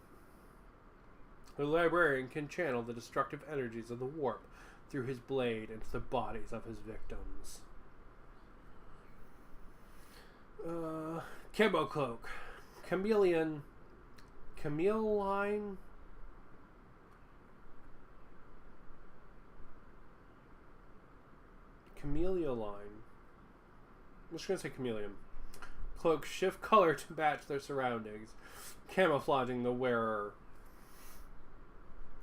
Speaker 1: The librarian can channel the destructive energies of the warp through his blade into the bodies of his victims. Camo Cloak. Chameleoline. I'm just going to say chameleon. Cloaks shift color to match their surroundings, camouflaging the wearer.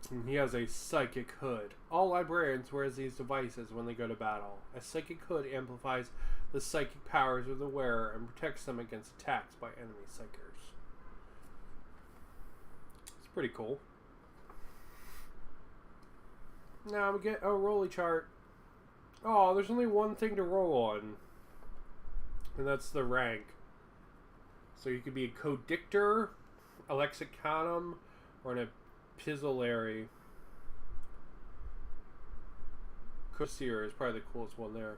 Speaker 1: And he has a psychic hood. All librarians wear these devices when they go to battle. A psychic hood amplifies the psychic powers of the wearer and protects them against attacks by enemy psychers. It's pretty cool. Now we get a rolly chart. Oh, there's only one thing to roll on. And that's the rank. So you could be a Codictor, a Lexicanum, or an Epistolary. Cossier is probably the coolest one there.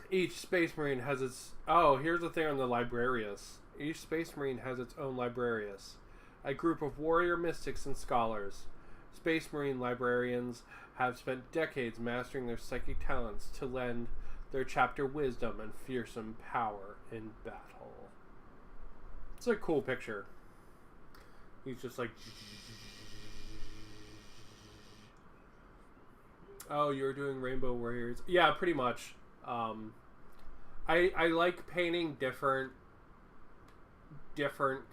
Speaker 1: Each Space Marine has its... Oh, here's the thing on the Librarius. Each Space Marine has its own Librarius. A group of warrior mystics and scholars. Space Marine Librarians have spent decades mastering their psychic talents to lend their chapter wisdom and fearsome power in battle. It's a cool picture. He's just like... Oh, you're doing Rainbow Warriors. Yeah, pretty much. I like painting different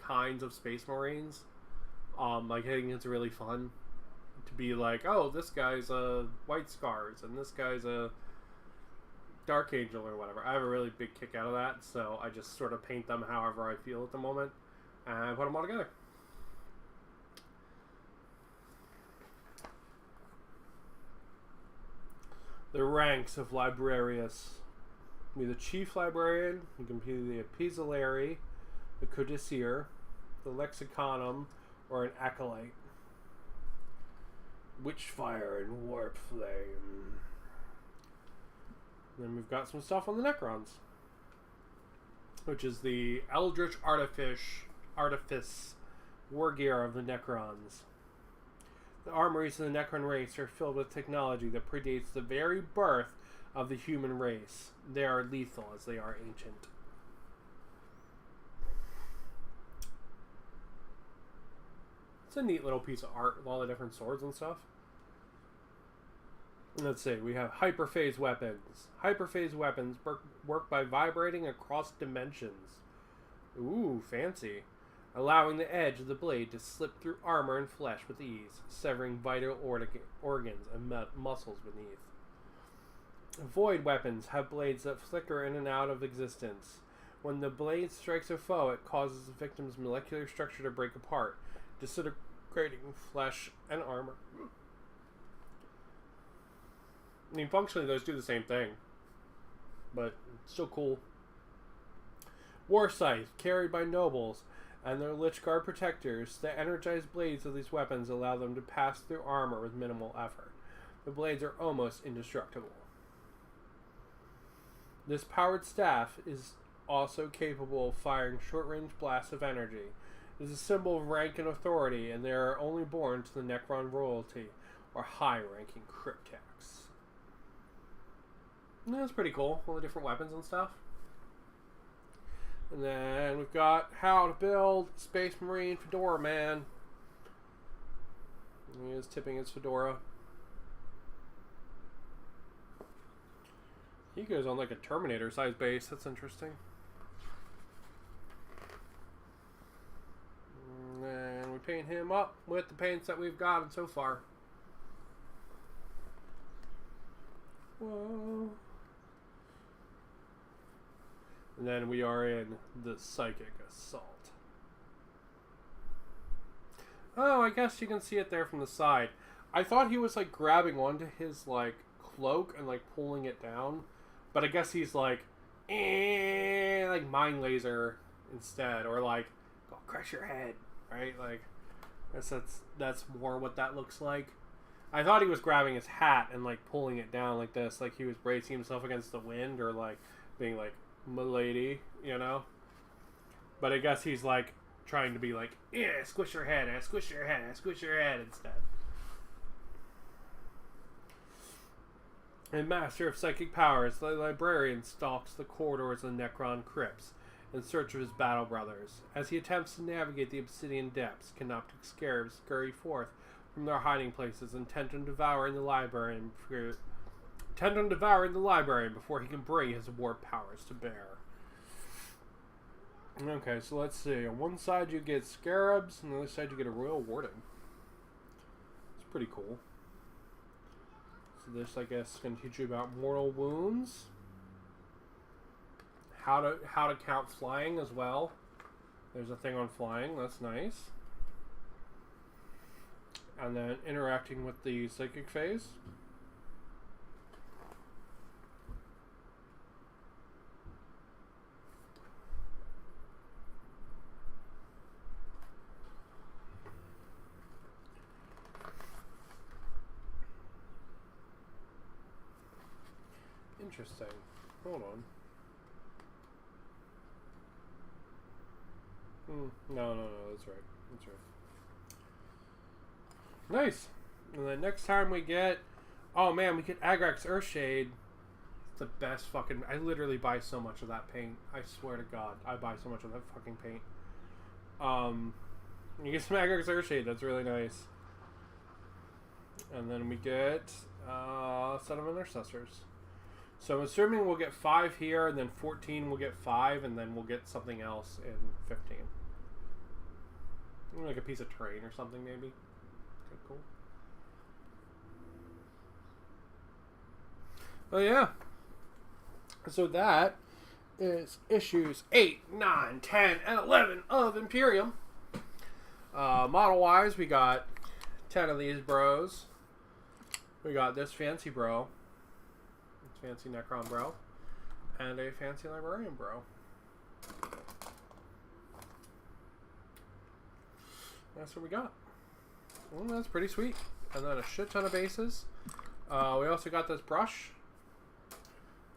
Speaker 1: kinds of Space Marines. I think it's really fun to be like, oh, this guy's a White Scars and this guy's a Dark Angel or whatever. I have a really big kick out of that, so I just sort of paint them however I feel at the moment and put them all together. The ranks of Librarius. Be the Chief Librarian. You can be the Epistolary, the Codicier, the Lexiconum, or an Acolyte. Witchfire and Warp Flame. Then we've got some stuff on the Necrons, which is the Eldritch Artifice war gear of the Necrons. The armories of the Necron race are filled with technology that predates the very birth of the human race. They are lethal as they are ancient. It's a neat little piece of art with all the different swords and stuff. Let's see, we have hyperphase weapons. Hyperphase weapons work by vibrating across dimensions. Ooh, fancy. Allowing the edge of the blade to slip through armor and flesh with ease, severing vital organs and muscles beneath. Void weapons have blades that flicker in and out of existence. When the blade strikes a foe, it causes the victim's molecular structure to break apart, disintegrating flesh and armor. I mean, functionally, those do the same thing, but it's still cool. War Scythe, carried by nobles and their Lich Guard protectors. The energized blades of these weapons allow them to pass through armor with minimal effort. The blades are almost indestructible. This powered staff is also capable of firing short-range blasts of energy. It is a symbol of rank and authority, and they are only born to the Necron royalty or high-ranking cryptax. That's pretty cool, all the different weapons and stuff. And then we've got how to build Space Marine Fedora Man. He is tipping his fedora. He goes on like a Terminator size base. That's interesting. And we paint him up with the paints that we've gotten so far. Whoa. And then we are in the Psychic Assault. Oh, I guess you can see it there from the side. I thought he was like grabbing onto his like cloak and like pulling it down. But I guess he's like mind laser instead. Or like, I'll crush your head. Right? Like, I guess that's more what that looks like. I thought he was grabbing his hat and like pulling it down like this. Like he was bracing himself against the wind or like being like, "Milady," you know. But I guess he's like trying to be like, "Yeah, squish your head, squish your head, squish your head," instead. And master of psychic powers, the librarian stalks the corridors of the Necron crypts in search of his battle brothers. As he attempts to navigate the obsidian depths, Canoptic Scarabs scurry forth from their hiding places, intent on devouring the library before he can bring his warp powers to bear. Okay, so let's see. On one side you get Scarabs, and on the other side you get a Royal Warden. It's pretty cool. So this, I guess, is going to teach you about mortal wounds. How to count flying as well. There's a thing on flying. That's nice. And then interacting with the psychic phase. Interesting. Hold on. No, that's right. That's right. Nice. And then next time we get... Oh man, we get Agrax Earthshade. It's the best fucking... I literally buy so much of that paint. I swear to God. I buy so much of that fucking paint. You get some Agrax Earthshade. That's really nice. And then we get a set of Intercessors. So I'm assuming we'll get 5 here, and then 14 we'll get 5, and then we'll get something else in 15. Like a piece of terrain or something, maybe. Okay, cool. Oh yeah. So that is issues 8, 9, 10, and 11 of Imperium. Model-wise, we got 10 of these bros. We got this fancy bro. Fancy Necron bro. and a fancy librarian bro. That's what we got. Well, that's pretty sweet. And then a shit ton of bases. We also got this brush.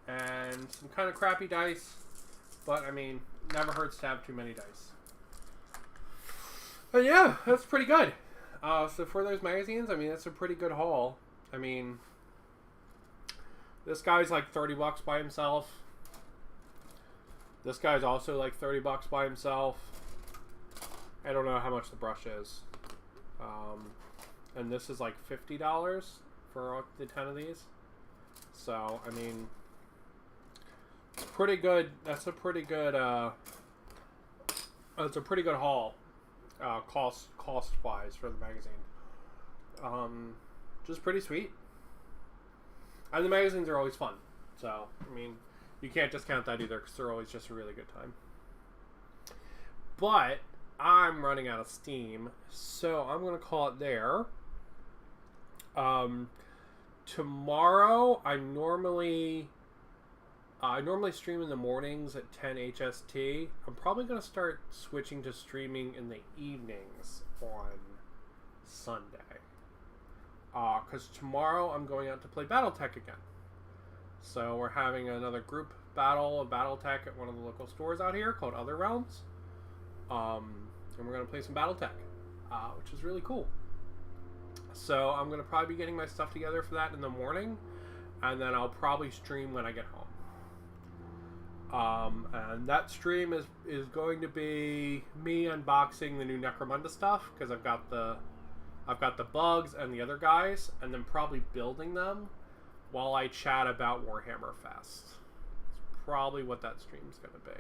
Speaker 1: And some kind of crappy dice. But, I mean, never hurts to have too many dice. But yeah, that's pretty good. So for those magazines, I mean, that's a pretty good haul. I mean, this guy's like $30 by himself. This guy's also like $30 by himself. I don't know how much the brush is. And this is like $50 for the 10 of these. So, I mean, it's pretty good. That's a pretty good, it's a pretty good haul, cost-wise for the magazine. Just pretty sweet. And the magazines are always fun. So, I mean, you can't discount that either because they're always just a really good time. But I'm running out of steam, so I'm going to call it there. Tomorrow, I normally stream in the mornings at 10 HST. I'm probably going to start switching to streaming in the evenings on Sunday. Because tomorrow I'm going out to play Battletech again. So we're having another group battle of Battletech at one of the local stores out here called Other Realms. And we're going to play some Battletech, which is really cool. So I'm going to probably be getting my stuff together for that in the morning. And then I'll probably stream when I get home. And that stream is going to be me unboxing the new Necromunda stuff. Because I've got the bugs and the other guys. And then probably building them while I chat about Warhammer Fest. It's probably what that stream is going to be.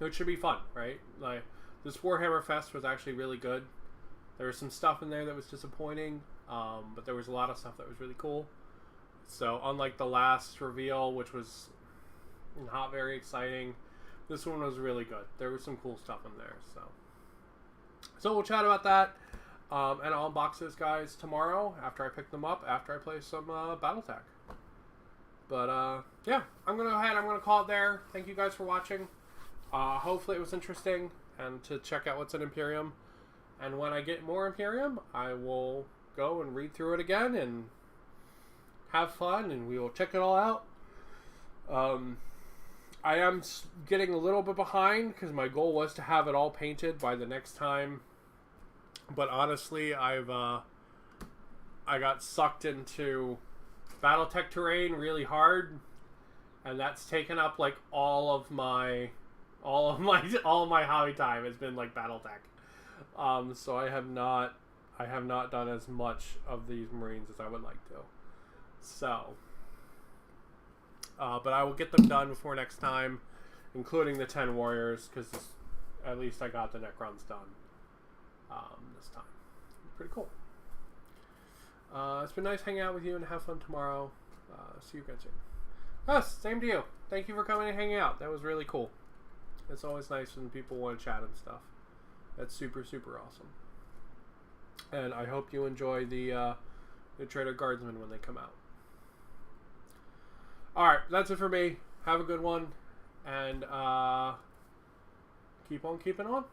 Speaker 1: It should be fun, right? Like, this Warhammer Fest was actually really good. There was some stuff in there that was disappointing, but there was a lot of stuff that was really cool. So, unlike the last reveal, which was not very exciting, this one was really good. There was some cool stuff in there, so we'll chat about that, and I'll unbox those guys tomorrow after I pick them up, after I play some Battletech. But, yeah, I'm going to go ahead, I'm going to call it there. Thank you guys for watching. Hopefully it was interesting, and to check out what's in Imperium. And when I get more Imperium, I will go and read through it again and have fun, and we will check it all out. I am getting a little bit behind because my goal was to have it all painted by the next time. But honestly, I got sucked into Battletech terrain really hard, and that's taken up like all of my hobby time has been like Battletech. So I have not done as much of these Marines as I would like to. So, but I will get them done before next time, including the 10 Warriors, because at least I got the Necrons done this time. Pretty cool. It's been nice hanging out with you, and have fun tomorrow. See you guys soon. Yes, same to you. Thank you for coming and hanging out. That was really cool. It's always nice when people want to chat and stuff. That's super, super awesome. And I hope you enjoy the Trader Guardsmen when they come out. Alright, that's it for me. Have a good one. And keep on keeping on.